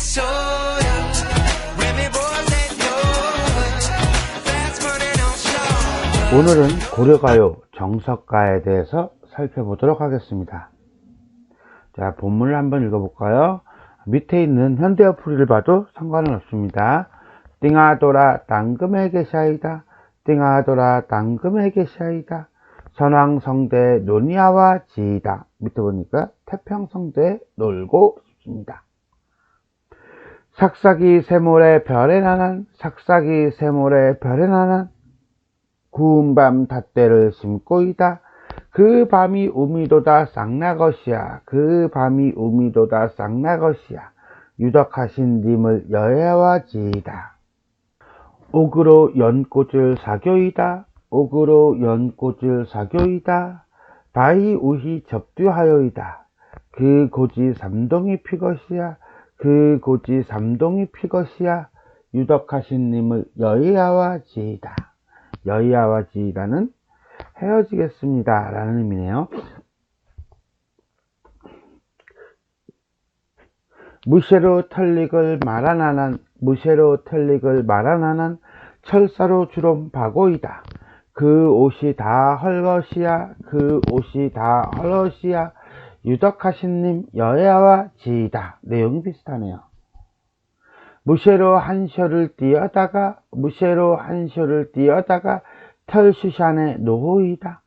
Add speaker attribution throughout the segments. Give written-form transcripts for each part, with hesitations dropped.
Speaker 1: So when me boys let go, fast money don't show.
Speaker 2: 오늘은 고려가요 정석가에 대해서 살펴보도록 하겠습니다. 자, 본문을 한번 읽어볼까요? 밑에 있는 현대어풀이를 봐도 상관은 없습니다. 띵하도라 당금에 계샤이다. 띵하도라 당금에 계샤이다. 선왕성대 논야와 지이다. 밑에 보니까 태평성대 놀고 싶습니다. 삭삭이 세모래 별에 나난, 삭삭이 세모래 별에 나난, 구운 밤 닷대를 심고이다. 그 밤이 우미도다 쌍나것이야. 그 밤이 우미도다 쌍나것이야. 유덕하신 님을 여야와 지이다. 옥으로 연꽃을 사교이다. 옥으로 연꽃을 사교이다. 바위 우히 접두하여이다. 그 고지 삼동이 피것이야. 그 고지 삼동이 피것이야. 유덕하신 님을 여야와 지이다. 여야와 지이다는 헤어지겠습니다 라는 의미네요. 무쇠로 털릭을 말아나난, 무쇠로 털릭을 말아나난 철사로 주름 바고이다. 그 옷이 다 헐것이야. 그 옷이 다 헐것이야. 유덕하신 님 여야와 지이다. 내용이 비슷하네요. 무쇠로 한 셔를 띄어다가, 무쇠로 한 셔를 띄어다가 털수산에 노호이다.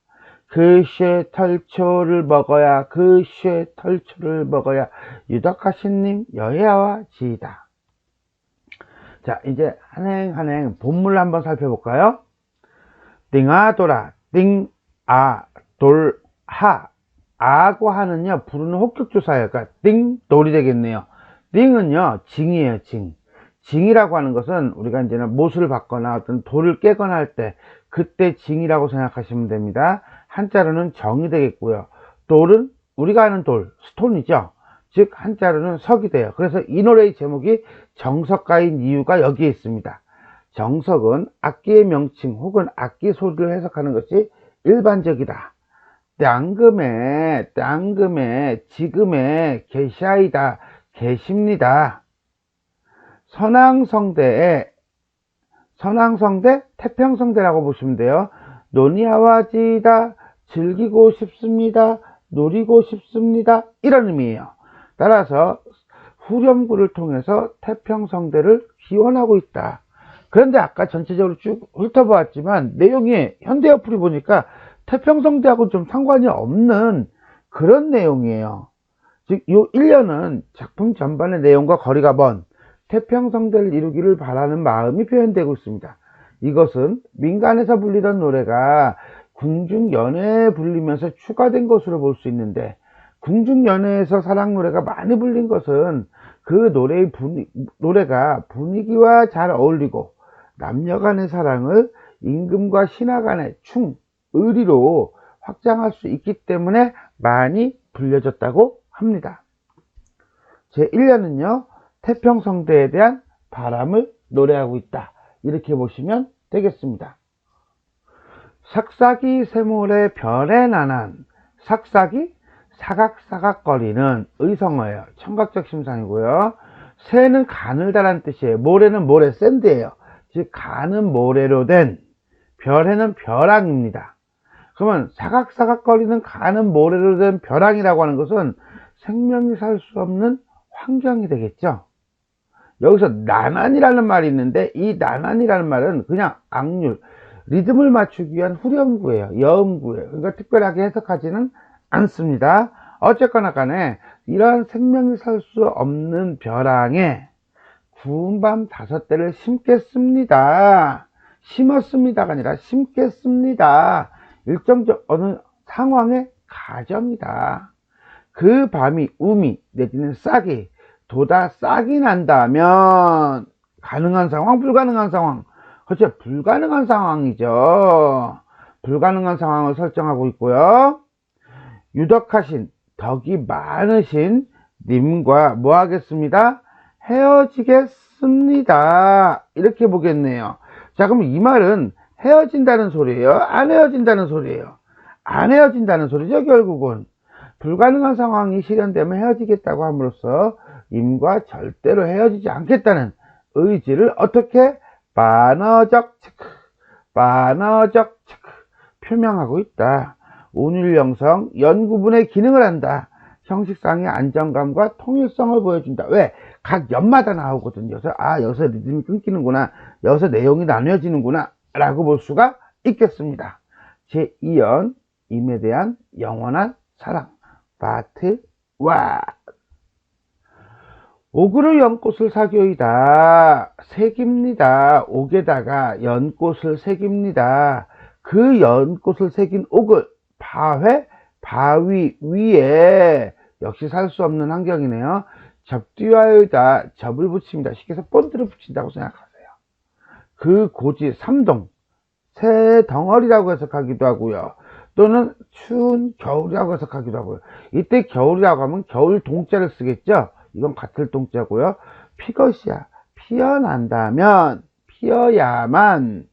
Speaker 2: 그 쇠 털초를 먹어야, 그 쇠 털초를 먹어야 유덕하신 님 여야와 지이다. 자, 이제 한행 본문을 한번 살펴볼까요? 띵아도라, 띵아, 돌, 하. 아고 하는요, 부르는 혹격조사예요. 그러니까 띵돌이 되겠네요. 띵은요, 징이에요, 징. 징이라고 하는 것은 우리가 이제는 못을 받거나 어떤 돌을 깨거나 할 때 그때 징이라고 생각하시면 됩니다. 한자로는 정이 되겠고요. 돌은 우리가 아는 돌, 스톤이죠. 즉 한자로는 석이 돼요. 그래서 이 노래의 제목이 정석가인 이유가 여기에 있습니다. 정석은 악기의 명칭 혹은 악기 소리를 해석하는 것이 일반적이다. 땅금에, 지금에 계시아이다, 계십니다. 선왕성대, 태평성대라고 보시면 돼요. 논야와 지이다, 즐기고 싶습니다, 노리고 싶습니다, 이런 의미예요. 따라서 후렴구를 통해서 태평성대를 기원하고 있다. 그런데 아까 전체적으로 쭉 훑어보았지만 내용이 현대어풀이 보니까 태평성대하고 좀 상관이 없는 그런 내용이에요. 즉, 이 1년은 작품 전반의 내용과 거리가 먼 태평성대를 이루기를 바라는 마음이 표현되고 있습니다. 이것은 민간에서 불리던 노래가 궁중연회에 불리면서 추가된 것으로 볼 수 있는데, 궁중연회에서 사랑 노래가 많이 불린 것은 그 노래가 분위기와 잘 어울리고 남녀 간의 사랑을 임금과 신하 간의 의리로 확장할 수 있기 때문에 많이 불려졌다고 합니다. 제1년은요, 태평성대에 대한 바람을 노래하고 있다. 이렇게 보시면 되겠습니다. 삭삭이 세모래 별에 나난, 삭삭이 사각사각거리는 의성어예요. 청각적 심상이고요. 새는 가늘다란 뜻이에요. 모래는 모래, 샌드예요. 즉 가는 모래로 된, 별에는 벼랑입니다. 그러면 사각사각거리는 가는 모래로 된 벼랑이라고 하는 것은 생명이 살 수 없는 환경이 되겠죠. 여기서 나난이라는 말이 있는데 이 나난이라는 말은 그냥 악률, 리듬을 맞추기 위한 후렴구예요. 여음구예요. 그러니까 특별하게 해석하지는 않습니다. 어쨌거나 간에 이러한 생명이 살 수 없는 벼랑에 구운 밤 5대를 심겠습니다. 심었습니다가 아니라 심겠습니다. 일정적 어느 상황의 가정이다. 그 밤이 우미 내지는 싹이 도다 싹이 난다면 가능한 상황, 불가능한 상황. 그렇죠. 불가능한 상황이죠. 불가능한 상황을 설정하고 있고요. 유덕하신, 덕이 많으신 님과 뭐 하겠습니다? 헤어지겠습니다. 이렇게 보겠네요. 자, 그럼 이 말은 헤어진다는 소리예요? 안 헤어진다는 소리예요? 안 헤어진다는 소리죠, 결국은. 불가능한 상황이 실현되면 헤어지겠다고 함으로써 임과 절대로 헤어지지 않겠다는 의지를 어떻게 반어적 체크 표명하고 있다. 운율영성 연구분의 기능을 한다. 형식상의 안정감과 통일성을 보여준다. 왜? 각 연마다 나오거든요. 여기서 리듬이 끊기는구나, 여기서 내용이 나뉘어지는구나 라고 볼 수가 있겠습니다. 제2연 임에 대한 영원한 사랑 파트 1. 옥으로 연꽃을 사교이다. 새깁니다. 옥에다가 연꽃을 새깁니다. 그 연꽃을 새긴 옥을 바위 위에, 역시 살 수 없는 환경이네요. 접뒤하여다. 접을 붙입니다. 쉽게 해서 본드를 붙인다고 생각하세요. 그 고지 삼동, 새 덩어리라고 해석하기도 하고요. 또는 추운 겨울이라고 해석하기도 하고요. 이때 겨울이라고 하면 겨울 동자를 쓰겠죠. 이건 같을 동자고요. 피것이야. 피어난다면 피어야만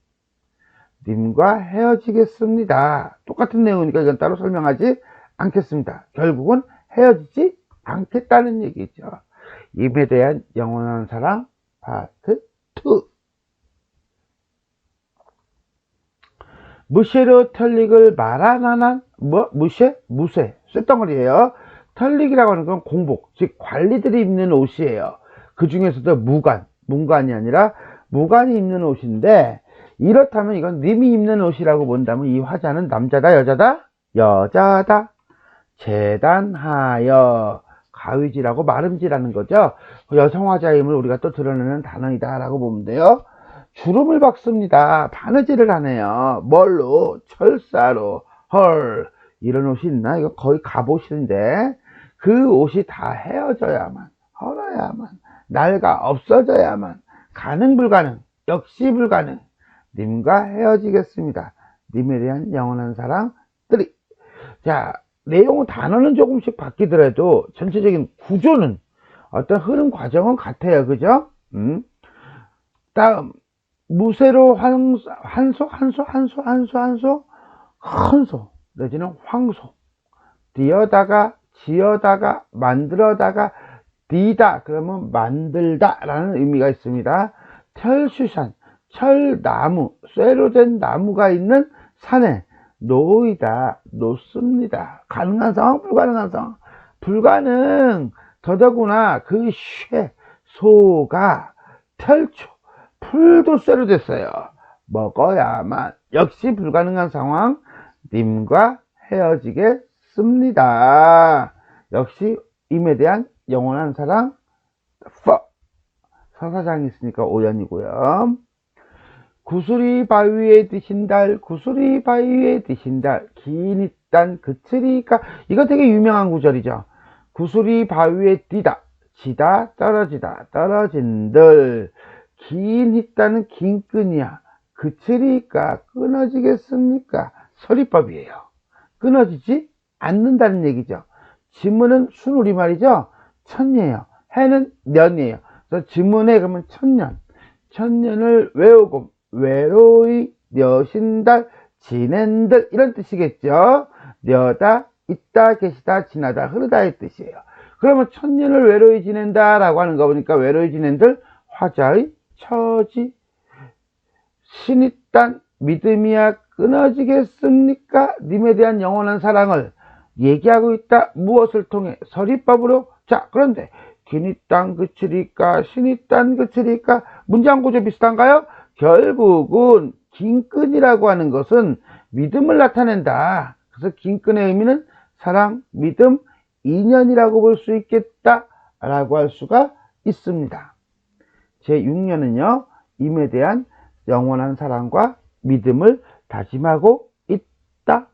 Speaker 2: 님과 헤어지겠습니다. 똑같은 내용이니까 이건 따로 설명하지 않겠습니다. 결국은 헤어지지 않겠다는 얘기죠. 임에 대한 영원한 사랑 파트 2. 무쇠로 털릭을 말아나난 무쇠? 쇳덩어리예요. 털릭이라고 하는 건 공복, 즉 관리들이 입는 옷이에요. 그 중에서도 문관이 아니라 무관이 입는 옷인데, 이렇다면 이건 님이 입는 옷이라고 본다면 이 화자는 남자다 여자다? 여자다. 재단하여, 가위질하고 마름질하는 거죠. 여성 화자임을 우리가 또 드러내는 단어이다 라고 보면 돼요. 주름을 박습니다. 바느질을 하네요. 뭘로? 철사로. 헐, 이런 옷이 있나? 이거 거의 갑옷인데, 그 옷이 다 헤어져야만, 헐어야만, 날가 없어져야만, 가능 불가능, 역시 불가능. 님과 헤어지겠습니다. 님에 대한 영원한 사랑 3. 자, 내용은, 단어는 조금씩 바뀌더라도 전체적인 구조는, 어떤 흐름 과정은 같아요. 그죠? 다음, 무쇠로 한소 내지는 황소, 띄어다가 지어다가 만들어다가 디다 그러면 만들다 라는 의미가 있습니다. 철수산, 철나무, 쇠로 된 나무가 있는 산에 놓이다, 놓습니다. 가능한 상황, 불가능한 상황. 불가능. 더더구나 그 소가 털초, 풀도 쇠로 됐어요. 먹어야만. 역시 불가능한 상황. 님과 헤어지겠습니다. 역시 임에 대한 영원한 사랑 4. 서사장이 있으니까 오연이고요. 구슬이 바위에 드신 달, 구슬이 바위에 드신 달, 긴 잇단 그치리까. 이거 되게 유명한 구절이죠. 구슬이 바위에 뛰다, 지다, 떨어지다, 떨어진들. 긴 잇단은 긴 끈이야. 그치리까 끊어지겠습니까? 서리법이에요. 끊어지지 않는다는 얘기죠. 지문은 순우리말이죠. 천년이에요. 해는 년이에요. 그래서 지문에 그러면 천년. 천년을 외우고 외로이 여신달 지낸들 이런 뜻이겠죠. 려다 있다 계시다 지나다 흐르다의 뜻이에요. 그러면 천년을 외로이 지낸다 라고 하는 거 보니까 외로이 지낸들 화자의 처지. 신이딴 믿음이야 끊어지겠습니까? 님에 대한 영원한 사랑을 얘기하고 있다. 무엇을 통해? 서리법으로. 자, 그런데 긴이 땅 그치리까 신이 땅 그치리까 문장 구조 비슷한가요? 결국은 긴끈이라고 하는 것은 믿음을 나타낸다. 그래서 긴끈의 의미는 사랑, 믿음, 인연이라고 볼 수 있겠다 라고 할 수가 있습니다. 제6년은요 임에 대한 영원한 사랑과 믿음을 다짐하고 있다.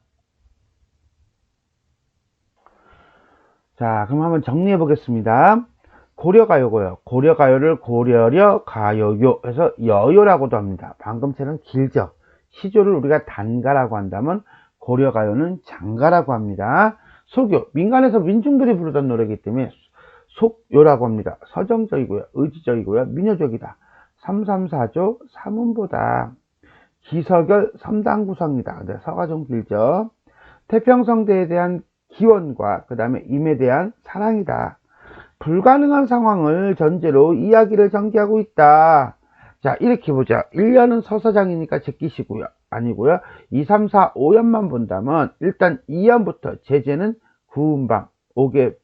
Speaker 2: 자, 그럼 한번 정리해 보겠습니다. 고려가요고요. 고려가요를 고려려 가요요 해서 여요라고도 합니다. 방금처럼 길죠. 시조를 우리가 단가라고 한다면 고려가요는 장가라고 합니다. 속요, 민간에서 민중들이 부르던 노래이기 때문에 속요라고 합니다. 서정적이고요. 의지적이고요. 민요적이다. 334조 사문보다. 기서결 3단 구성이다. 근데 서가 좀 길죠. 태평성대에 대한 기원과 그 다음에 임에 대한 사랑이다. 불가능한 상황을 전제로 이야기를 전개하고 있다. 자, 이렇게 보자. 1년은 서사장이니까 제끼시고요. 아니고요. 2, 3, 4, 5년만 본다면 일단 2년부터 제재는 구운 밤, 옥에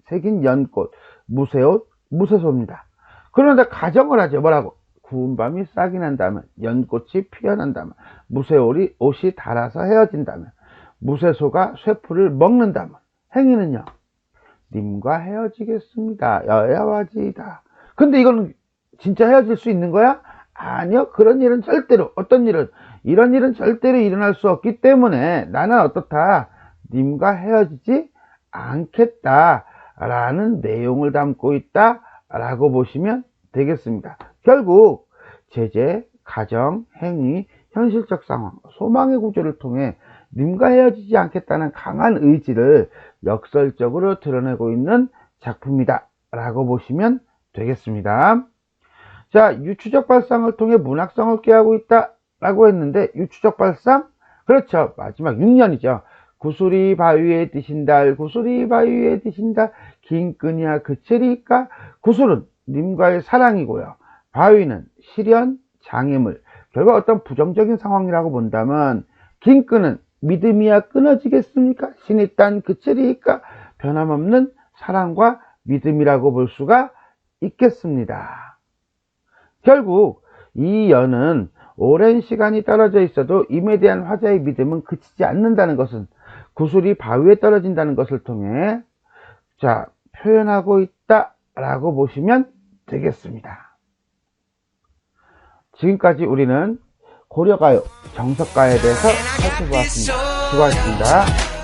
Speaker 2: 새긴 연꽃, 무쇠옷, 무쇠소입니다. 그런데 가정을 하죠. 뭐라고? 구운 밤이 싹이 난다면, 연꽃이 피어난다면, 옷이 닳아서 헤어진다면, 무쇠소가 쇠풀을 먹는다면, 행위는요, 님과 헤어지겠습니다. 여야와지이다. 근데 이거는 진짜 헤어질 수 있는 거야? 아니요. 그런 일은 절대로, 어떤 일은, 이런 일은 절대로 일어날 수 없기 때문에 나는 어떻다? 님과 헤어지지 않겠다. 라는 내용을 담고 있다. 라고 보시면 되겠습니다. 결국, 제재, 가정, 행위, 현실적 상황, 소망의 구조를 통해 님과 헤어지지 않겠다는 강한 의지를 역설적으로 드러내고 있는 작품이다. 라고 보시면 되겠습니다. 자, 유추적 발상을 통해 문학성을 꾀하고 있다. 라고 했는데, 유추적 발상? 그렇죠. 마지막 6년이죠. 구슬이 바위에 드신달, 구슬이 바위에 드신달, 긴 끈이야 그칠이까? 구슬은 님과의 사랑이고요. 바위는 시련, 장애물, 결과 어떤 부정적인 상황이라고 본다면, 긴 끈은 믿음이야 끊어지겠습니까? 신이 딴 그칠이니까? 변함없는 사랑과 믿음이라고 볼 수가 있겠습니다. 결국 이 연은 오랜 시간이 떨어져 있어도 임에 대한 화자의 믿음은 그치지 않는다는 것은 구슬이 바위에 떨어진다는 것을 통해 자 표현하고 있다라고 보시면 되겠습니다. 지금까지 우리는 고려가요 정석가에 대해서 살펴보았습니다. 수고하셨습니다.